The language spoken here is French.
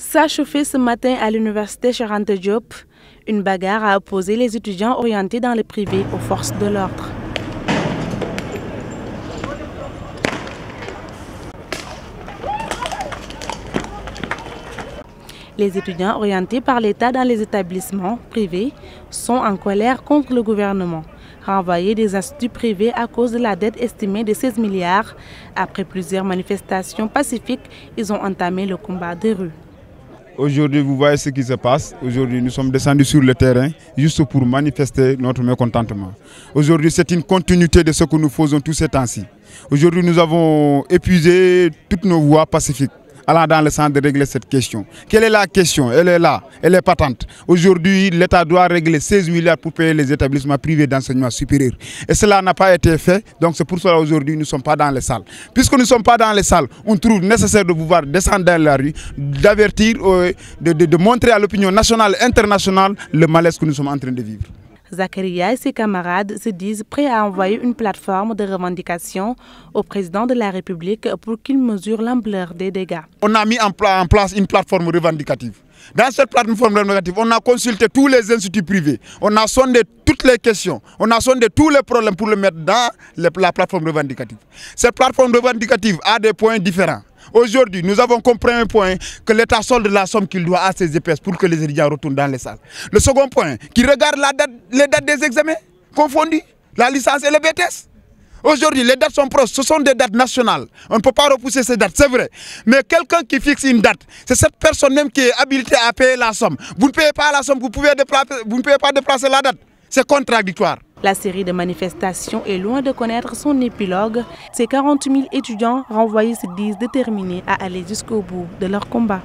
Ça a chauffé ce matin à l'université Cheikh Anta Diop. Une bagarre a opposé les étudiants orientés dans le privé aux forces de l'ordre. Les étudiants orientés par l'État dans les établissements privés sont en colère contre le gouvernement. Renvoyés des instituts privés à cause de la dette estimée de 16 milliards. Après plusieurs manifestations pacifiques, ils ont entamé le combat des rues. Aujourd'hui, vous voyez ce qui se passe. Aujourd'hui, nous sommes descendus sur le terrain juste pour manifester notre mécontentement. Aujourd'hui, c'est une continuité de ce que nous faisons tous ces temps-ci. Aujourd'hui, nous avons épuisé toutes nos voies pacifiques allant dans le sens de régler cette question. Quelle est la question? Elle est là, elle est patente. Aujourd'hui, l'État doit régler 16 milliards pour payer les établissements privés d'enseignement supérieur. Et cela n'a pas été fait, donc c'est pour cela aujourd'hui nous ne sommes pas dans les salles. Puisque nous ne sommes pas dans les salles, on trouve nécessaire de pouvoir descendre dans la rue, d'avertir, de montrer à l'opinion nationale et internationale le malaise que nous sommes en train de vivre. Zakaria et ses camarades se disent prêts à envoyer une plateforme de revendication au président de la République pour qu'il mesure l'ampleur des dégâts. On a mis en place une plateforme revendicative. Dans cette plateforme revendicative, on a consulté tous les instituts privés, on a sondé toutes les questions, on a sondé tous les problèmes pour le mettre dans la plateforme revendicative. Cette plateforme revendicative a des points différents. Aujourd'hui, nous avons compris un point que l'État solde la somme qu'il doit à ses EPS pour que les étudiants retournent dans les salles. Le second point, qui regarde les dates des examens confondus, la licence et le BTS. Aujourd'hui, les dates sont proches, ce sont des dates nationales. On ne peut pas repousser ces dates, c'est vrai. Mais quelqu'un qui fixe une date, c'est cette personne même qui est habilitée à payer la somme. Vous ne payez pas la somme, vous ne pouvez pas déplacer la date. C'est contradictoire. La série de manifestations est loin de connaître son épilogue. Ces 40 000 étudiants renvoyés se disent déterminés à aller jusqu'au bout de leur combat.